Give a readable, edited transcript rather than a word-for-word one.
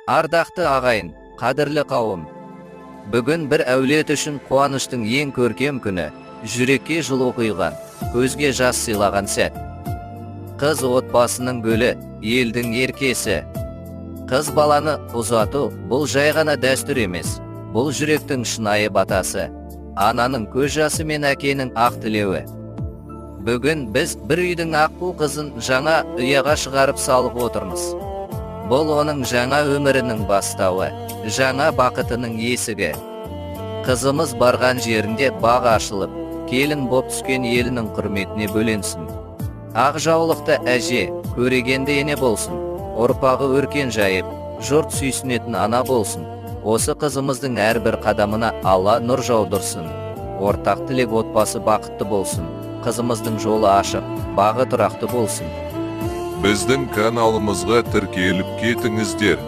Ардақты ағайын, қадірлі қауым. Бүгін бір әулет үшін қуаныштың ең көркем күні, жүрекке жылу құйған, көзге жас сыйлаған сәт. Қыз отбасының гүлі, елдің еркесі. Қыз баланы ұзату бұл жай ғана дәстүр емес, бұл жүректің шынайы батасы, ананың көз жасы мен әкенің ақ тілеуі. Бүгін біз бір үйдің аққу қызын жаңа ұяға шығарып салып отырмыз. Бұл оның жаңа өмірінің бастауы, жаңа бақытының есігі. Қызымыз барған жерінде бақ ашылып, келін боп түскен елінің құрметіне бөленсін. Ақ жаулықты әже, көрегенді ене болсын, ұрпағы өркен жайып, жұрт сүйсінетін ана болсын. Осы қызымыздың әрбір қадамына Алла нұр жаудырсын. Ортақ тілек отбасы бақытты болсын. Қызымыздың жолы ашық, бағы тұрақты болсын. Біздің каналымызға тіркеліп кетіңіздер.